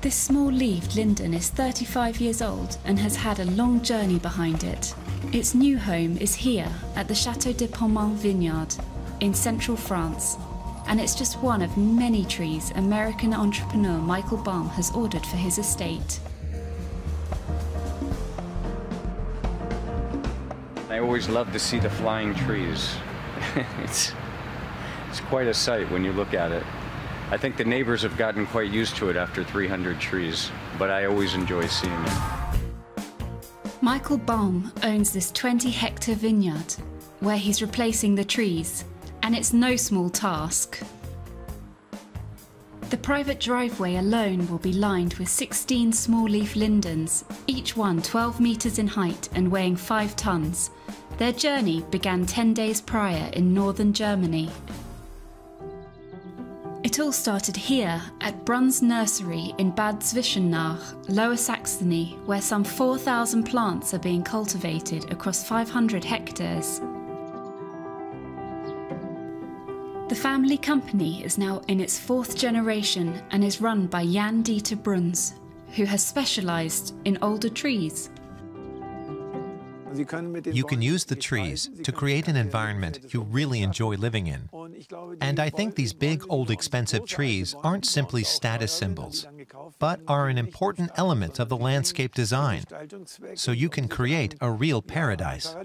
This small-leaved linden is 35 years old and has had a long journey behind it. Its new home is here at the Château de Pommern vineyard in central France, and it's just one of many trees American entrepreneur Michael Baum has ordered for his estate. I always love to see the flying trees. It's quite a sight when you look at it. I think the neighbors have gotten quite used to it after 300 trees, but I always enjoy seeing it. Michael Baum owns this 20-hectare vineyard where he's replacing the trees, and it's no small task. The private driveway alone will be lined with 16 small-leaf lindens, each one 12 metres in height and weighing 5 tonnes. Their journey began 10 days prior in northern Germany. It all started here at Bruns nursery in Bad Zwischenach, Lower Saxony, where some 4,000 plants are being cultivated across 500 hectares. The family company is now in its 4th generation and is run by Jan-Dieter Bruns, who has specialised in older trees. You can use the trees to create an environment you really enjoy living in. And I think these big, old, expensive trees aren't simply status symbols, but are an important element of the landscape design, so you can create a real paradise.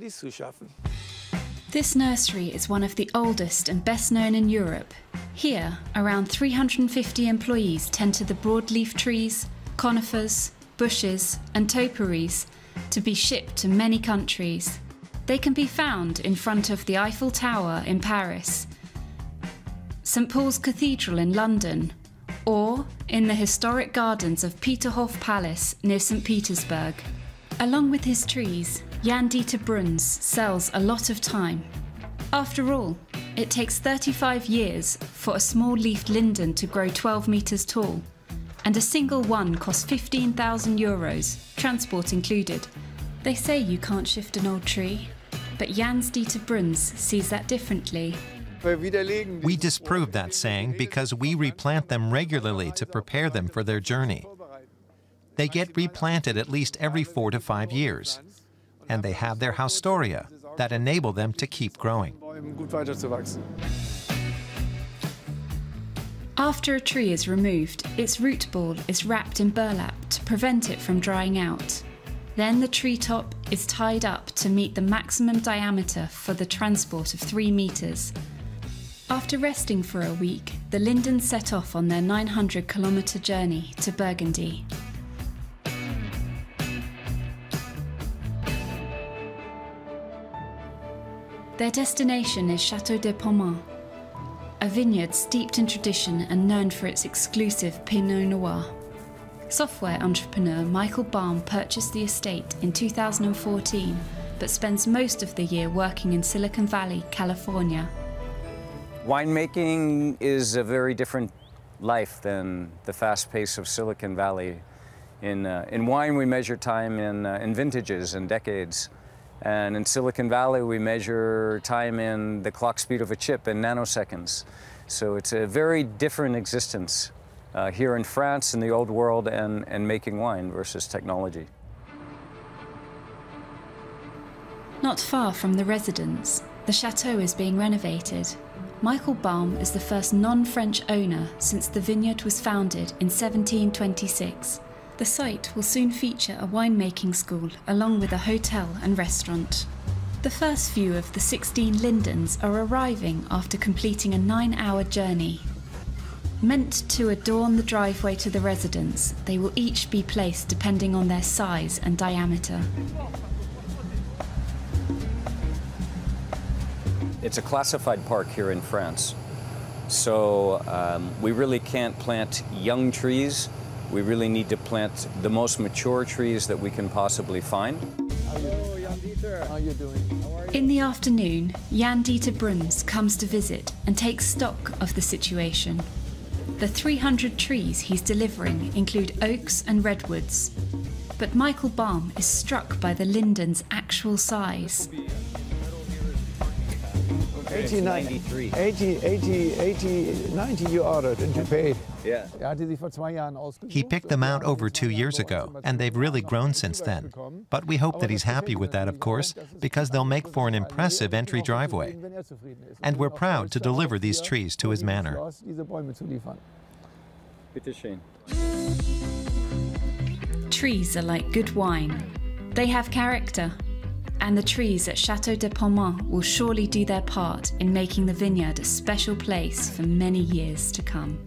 This nursery is one of the oldest and best known in Europe. Here, around 350 employees tend to the broadleaf trees, conifers, bushes and topiaries to be shipped to many countries. They can be found in front of the Eiffel Tower in Paris, St Paul's Cathedral in London, or in the historic gardens of Peterhof Palace near St Petersburg. Along with his trees, Jan-Dieter Bruns sells a lot of time. After all, it takes 35 years for a small-leafed linden to grow 12 metres tall, and a single one costs €15,000, transport included. They say you can't shift an old tree, but Jan-Dieter Bruns sees that differently. We disprove that saying because we replant them regularly to prepare them for their journey. They get replanted at least every 4 to 5 years, and they have their haustoria that enable them to keep growing. After a tree is removed, its root ball is wrapped in burlap to prevent it from drying out. Then the tree top is tied up to meet the maximum diameter for the transport of 3 meters. After resting for a week, the lindens set off on their 900-kilometer journey to Burgundy. Their destination is Château de Pommern, a vineyard steeped in tradition and known for its exclusive Pinot Noir. Software entrepreneur Michael Baum purchased the estate in 2014, but spends most of the year working in Silicon Valley, California. Winemaking is a very different life than the fast pace of Silicon Valley. In wine, we measure time in vintages and decades. And in Silicon Valley, we measure time in the clock speed of a chip in nanoseconds. So it's a very different existence here in France, in the old world, and making wine versus technology. Not far from the residence, the chateau is being renovated. Michael Baum is the first non-French owner since the vineyard was founded in 1726. The site will soon feature a winemaking school along with a hotel and restaurant. The first few of the 16 lindens are arriving after completing a 9-hour journey. Meant to adorn the driveway to the residence, they will each be placed depending on their size and diameter. It's a classified park here in France, so we really can't plant young trees. We really need to plant the most mature trees that we can possibly find. Hello, Jan-Dieter. How are you doing? In the afternoon, Jan-Dieter Bruns comes to visit and takes stock of the situation. The 300 trees he's delivering include oaks and redwoods, but Michael Baum is struck by the linden's actual size. 93. 90 you ordered and you paid. Yeah. He picked them out over 2 years ago, and they've really grown since then. But we hope that he's happy with that, of course, because they'll make for an impressive entry driveway. And we're proud to deliver these trees to his manor. Trees are like good wine. They have character. And the trees at Château de Pontmain will surely do their part in making the vineyard a special place for many years to come.